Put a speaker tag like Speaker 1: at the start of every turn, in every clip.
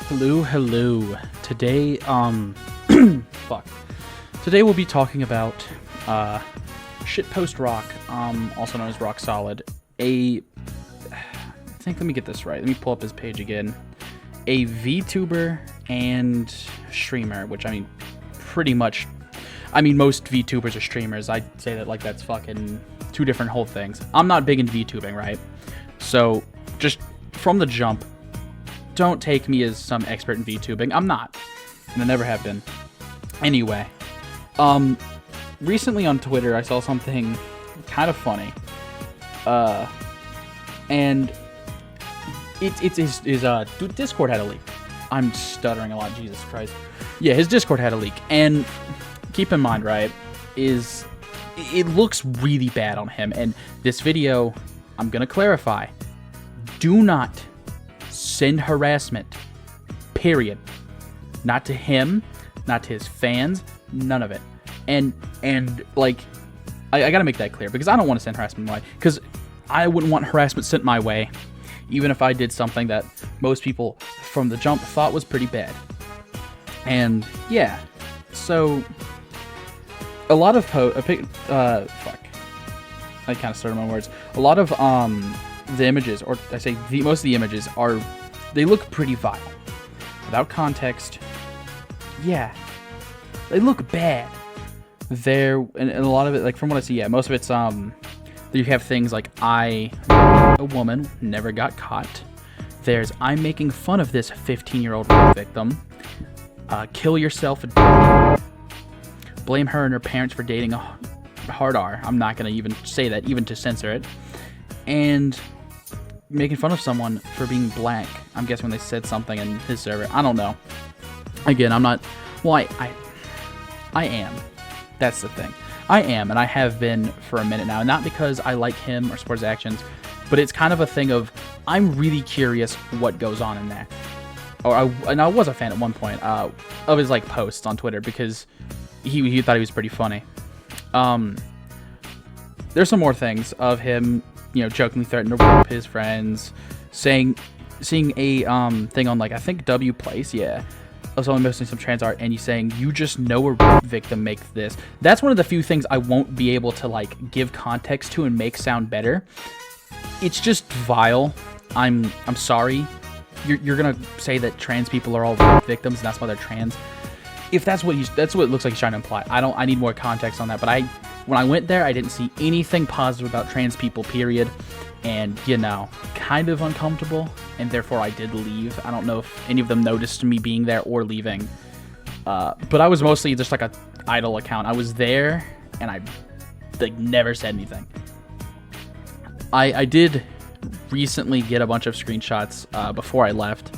Speaker 1: Hello. Today, fuck. Today we'll be talking about, Shitpost Rock, also known as Rock Solid. Let me get this right. Let me pull up his page again. A VTuber and streamer, which, most VTubers are streamers. I'd say that, that's fucking two different whole things. I'm not big in VTubing, right? So, just from the jump, don't take me as some expert in VTubing. I'm not. And I never have been. Anyway. Recently on Twitter, I saw something kind of funny. And his Discord had a leak. I'm stuttering a lot, Jesus Christ. Yeah, his Discord had a leak. And keep in mind, right, it looks really bad on him. And this video, I'm going to clarify. Do not send harassment. Period. Not to him, not to his fans, none of it. And I gotta make that clear, because I don't want to send harassment my way, because I wouldn't want harassment sent my way, even if I did something that most people from the jump thought was pretty bad. And yeah, so a lot of I kind of started my words. A lot of the images, or I say most of the images they look pretty vile. Without context, yeah, they look bad. And a lot of it, from what I see, yeah, most of it's you have things like a woman never got caught. There's I'm making fun of this 15-year-old victim. Kill yourself. Blame her and her parents for dating a hard R. I'm not gonna even say that, even to censor it. And making fun of someone for being black. I'm guessing when they said something in his server. I don't know. Again, I'm not. Well, I am. That's the thing. I am, and I have been for a minute now. Not because I like him or support his actions, but it's kind of a thing of I'm really curious what goes on in there. And I was a fan at one point of his posts on Twitter, because he thought he was pretty funny. There's some more things of him, jokingly threatening to rape his friends, seeing a thing on I think W Place, yeah. Of someone posting some trans art, and he's saying, you just know a rape victim makes this. That's one of the few things I won't be able to give context to and make sound better. It's just vile. I'm sorry. You're gonna say that trans people are all rape victims and that's why they're trans. If that's what it looks like he's trying to imply. I need more context on that. But when I went there, I didn't see anything positive about trans people, period. And, kind of uncomfortable, and therefore I did leave. I don't know if any of them noticed me being there or leaving. But I was mostly just a idle account. I was there, and I never said anything. I did recently get a bunch of screenshots before I left,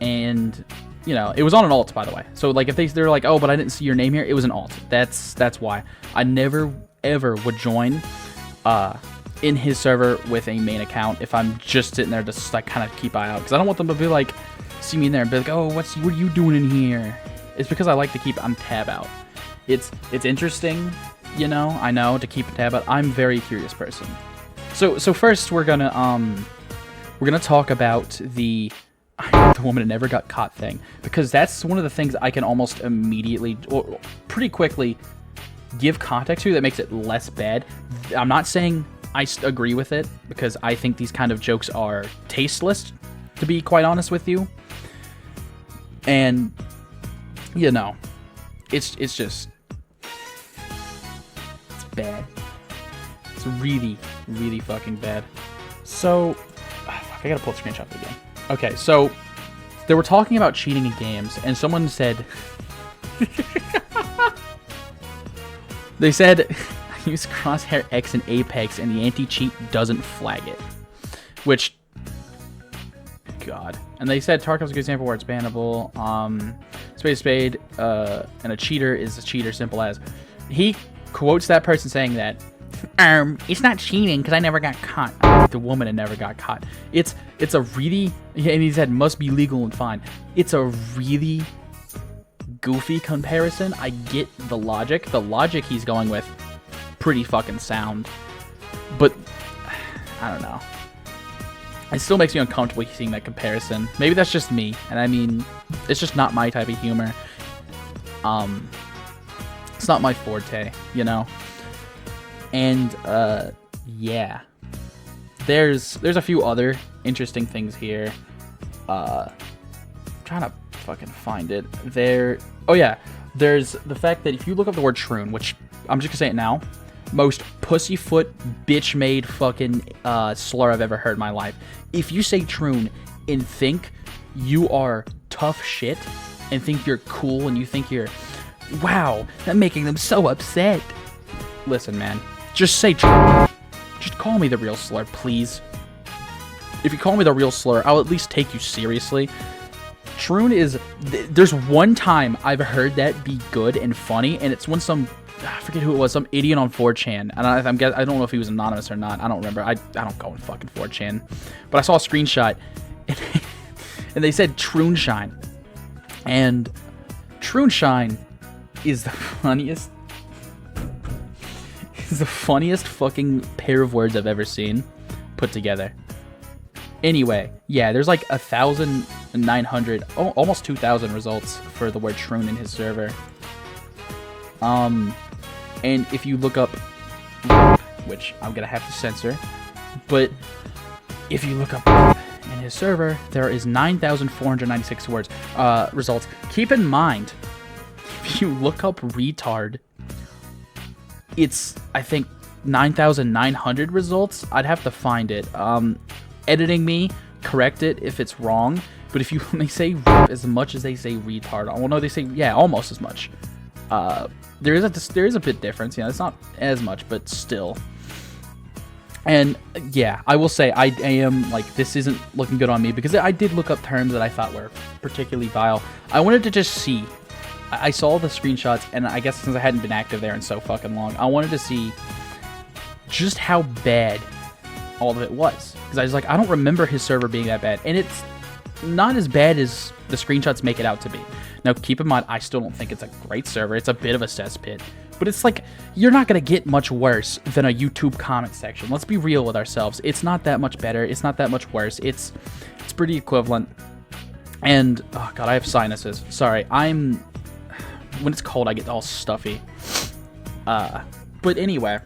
Speaker 1: and it was on an alt, by the way. So if they're like, oh, but I didn't see your name here, it was an alt. That's why I never ever would join in his server with a main account if I'm just sitting there to kind of keep eye out, because I don't want them to be see me in there and be like, oh, what are you doing in here? It's because I like to keep on tab out. It's interesting, I know, to keep a tab out. I'm a very curious person. So first we're gonna talk about the woman that never got caught thing, because that's one of the things I can almost immediately or pretty quickly give context to that makes it less bad. I'm not saying I agree with it, because I think these kind of jokes are tasteless, to be quite honest with you. And it's just it's bad. It's really, really fucking bad. So fuck, I gotta pull the screenshot again. Okay, so they were talking about cheating in games, and someone said they said use crosshair X in Apex and the anti-cheat doesn't flag it. Which, God. And they said Tarkov's a good example where it's bannable. Spade, and a cheater is a cheater, simple as. He quotes that person saying that, it's not cheating because I never got caught. The woman had never got caught. It's a really, and he said must be legal and fine. It's a really goofy comparison. I get the logic. The logic he's going with, pretty fucking sound. But I don't know. It still makes me uncomfortable seeing that comparison. Maybe that's just me, and I mean, it's just not my type of humor. It's not my forte, you know? And, yeah. There's a few other interesting things here. I'm trying to fucking find it. Oh yeah, there's the fact that if you look up the word troon, which I'm just gonna say it now, most pussyfoot, bitch-made fucking slur I've ever heard in my life. If you say troon and think you are tough shit, and think you're cool, and you think you're, wow, I'm making them so upset. Listen, man, just say troon. Just call me the real slur, please. If you call me the real slur, I'll at least take you seriously. Troon is... There's one time I've heard that be good and funny, and it's when I forget who it was, some idiot on 4chan. And I don't know if he was anonymous or not. I don't remember. I don't go on fucking 4chan. But I saw a screenshot, and they said Troonshine. And Troonshine is the funniest... is the funniest fucking pair of words I've ever seen put together. Anyway, yeah, there's like 1,900, almost 2,000 results for the word troon in his server. And if you look up, which I'm gonna have to censor, but if you look up in his server, there is 9,496 words, results. Keep in mind, if you look up retard, it's, I think, 9,900 results. I'd have to find it. Editing me, correct it if it's wrong. But if they say as much as they say retard, well, no, they say, yeah, almost as much. There is a bit difference. Yeah, it's not as much, but still. And yeah, I will say I am like, this isn't looking good on me because I did look up terms that I thought were particularly vile. I wanted to just see. I saw the screenshots, and I guess since I hadn't been active there in so fucking long, I wanted to see just how bad all of it was. Because I was like, I don't remember his server being that bad. And it's not as bad as the screenshots make it out to be. Now, keep in mind, I still don't think it's a great server. It's a bit of a cesspit. But it's like, you're not going to get much worse than a YouTube comment section. Let's be real with ourselves. It's not that much better. It's not that much worse. It's pretty equivalent. And, oh god, I have sinuses. Sorry, when it's cold, I get all stuffy. But anyway,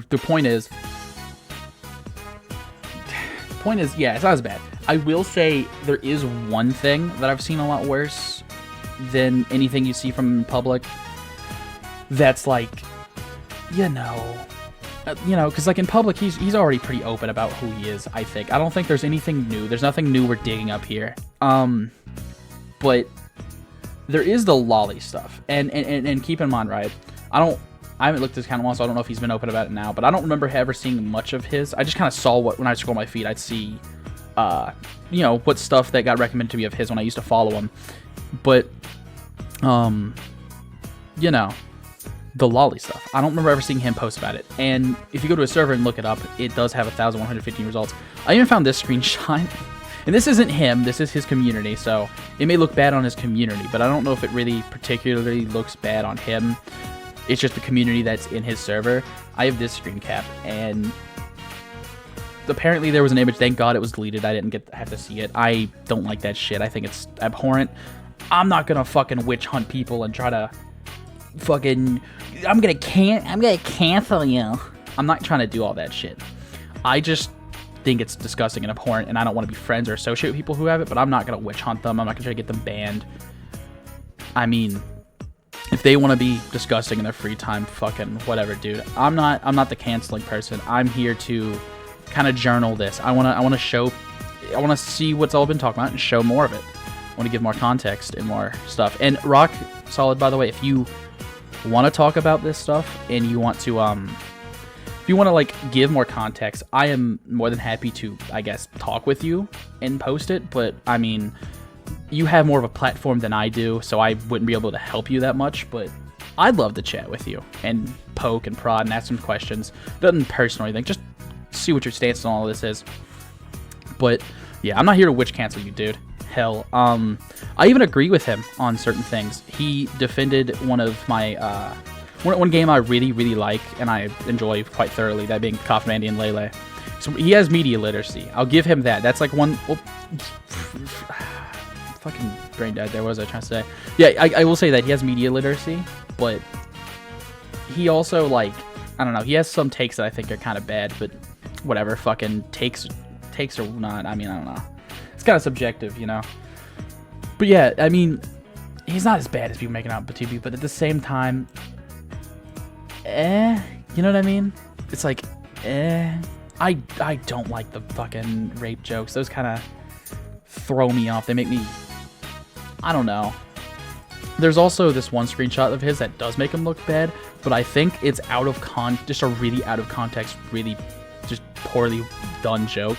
Speaker 1: the point is, yeah, it's not as bad. I will say there is one thing that I've seen a lot worse than anything you see from public. That's like, you know, because like in public, he's already pretty open about who he is. I think. I don't think there's anything new. There's nothing new we're digging up here. But there is the lolly stuff, and keep in mind, right? I haven't looked at his account in a while, so I don't know if he's been open about it now. But I don't remember ever seeing much of his. I just kind of saw when I scroll my feed, I'd see, what stuff that got recommended to me of his when I used to follow him. But, the lolly stuff. I don't remember ever seeing him post about it. And if you go to his server and look it up, it does have 1,115 results. I even found this screenshot. And this isn't him, this is his community, so it may look bad on his community, but I don't know if it really particularly looks bad on him. It's just the community that's in his server. I have this screen cap, and apparently there was an image. Thank God it was deleted. I didn't have to see it. I don't like that shit. I think it's abhorrent. I'm not gonna fucking witch hunt people and try to fucking... I'm gonna cancel you. I'm not trying to do all that shit. I just think it's disgusting and abhorrent, and I don't want to be friends or associate with people who have it, but I'm not gonna witch hunt them. I'm not gonna try to get them banned. I mean, if they want to be disgusting in their free time, fucking whatever, dude. I'm not the canceling person. I'm here to kind of journal this. I want to see what's all been talked about and show more of it. I want to give more context and more stuff. And Rock Solid, by the way, if you want to talk about this stuff and you want to if you want to like give more context, I am more than happy to, I guess, talk with you and post it. But I mean, you have more of a platform than I do, so I wouldn't be able to help you that much. But I'd love to chat with you and poke and prod and ask some questions. Nothing personal or anything, just see what your stance on all this is. But yeah, I'm not here to witch cancel you, dude. Hell, I even agree with him on certain things. He defended one of my one game I really like and I enjoy quite thoroughly, that being Coffee Mandy and Lele. So he has media literacy. I'll give him that. That's like one. Well, fucking brain dead there. What was I trying to say? Yeah, I will say that he has media literacy, but he also, like, I don't know. He has some takes that I think are kind of bad, but whatever. Fucking takes or not. I mean, I don't know. It's kind of subjective, you know. But yeah, I mean, he's not as bad as people making out to be, but at the same time, you know what I mean? It's like, I don't like the fucking rape jokes. Those kind of throw me off. They make me, I don't know. There's also this one screenshot of his that does make him look bad, but I think it's just a really out of context, really just poorly done joke.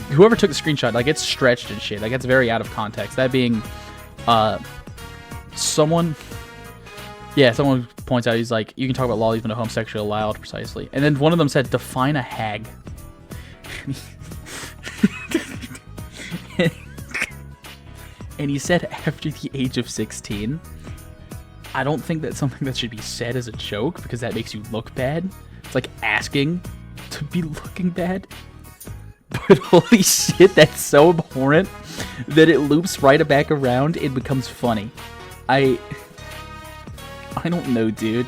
Speaker 1: Whoever took the screenshot, like, it's stretched and shit. Like, it's very out of context. That being, someone points out, he's like, you can talk about law even a homosexual allowed, precisely. And then one of them said, define a hag. And he said after the age of 16. I don't think that's something that should be said as a joke, because that makes you look bad. It's like asking to be looking bad. But holy shit, that's so abhorrent that it loops right back around and becomes funny. I don't know, dude.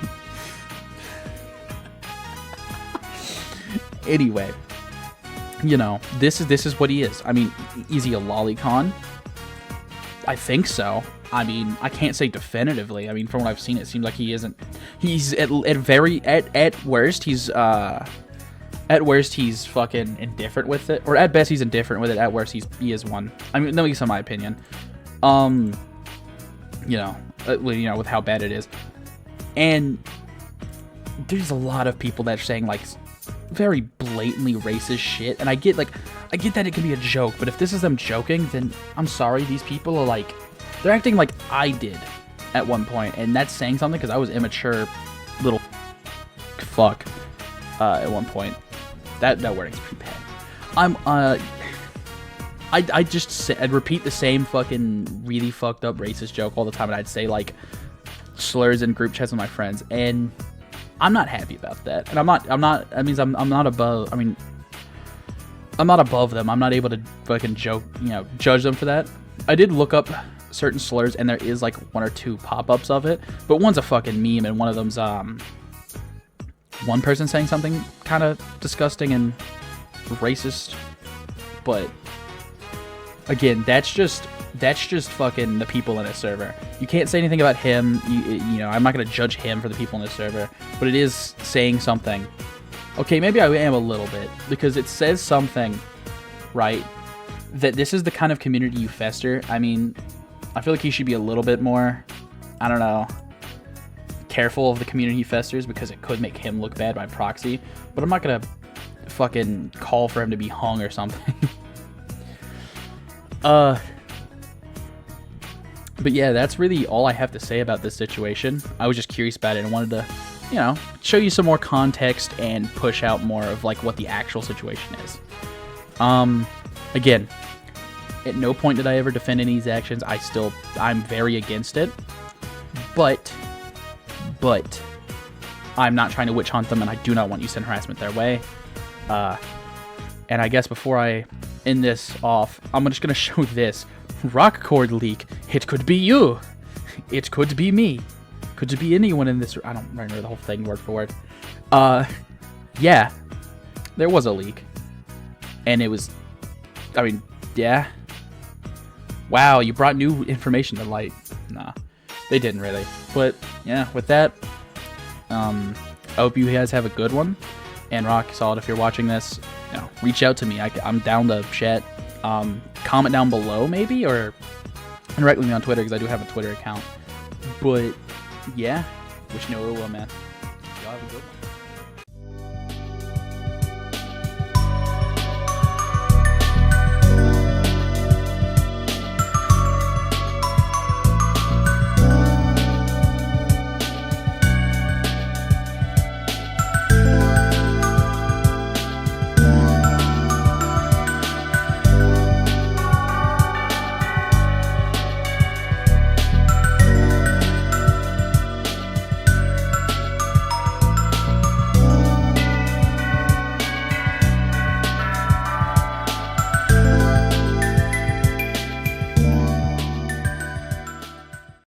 Speaker 1: Anyway, you know, this is what he is. I mean, is he a lolicon? I think so. I mean, I can't say definitively. I mean, from what I've seen, it seems like he isn't. He's at worst, he's fucking indifferent with it, or at best he's indifferent with it. At worst, he is one. I mean, at least in my opinion. You know, with how bad it is, and there's a lot of people that are saying like very blatantly racist shit, and I get that it can be a joke, but if this is them joking, then I'm sorry, these people are like, they're acting like I did at one point, and that's saying something, because I was immature little fuck at one point. That wording's pretty bad. I'd repeat the same fucking really fucked up racist joke all the time, and I'd say like slurs in group chats with my friends, and I'm not happy about that. And I'm not above. I mean, I'm not above them. I'm not able to fucking judge them for that. I did look up certain slurs, and there is like one or two pop-ups of it, but one's a fucking meme, and one of them's one person saying something kind of disgusting and racist. But again, that's just fucking the people in a server. You can't say anything about him. You know, I'm not gonna judge him for the people in the server, but it is saying something. Okay, maybe I am a little bit, because it says something, right, that this is the kind of community you fester. I mean, I feel like he should be a little bit more, I don't know, careful of the community he festers, because it could make him look bad by proxy. But I'm not gonna fucking call for him to be hung or something. But yeah, that's really all I have to say about this situation. I was just curious about it and wanted to, you know, show you some more context and push out more of like what the actual situation is. Again, at no point did I ever defend any of these actions. I'm very against it. But I'm not trying to witch hunt them, and I do not want you to send harassment their way. And I guess before I end this off, I'm just gonna show this rock cord leak. It could be you. It could be me. Could be anyone in this. I don't remember the whole thing word for word. Yeah, there was a leak, and it was. I mean, yeah. Wow, you brought new information to light. Nah, they didn't really. But yeah, with that, I hope you guys have a good one. And rock solid, if you're watching this, you know, reach out to me. I'm down to chat. Comment down below maybe, or direct me on Twitter, because I do have a Twitter account. But yeah, wishing you a little well, man.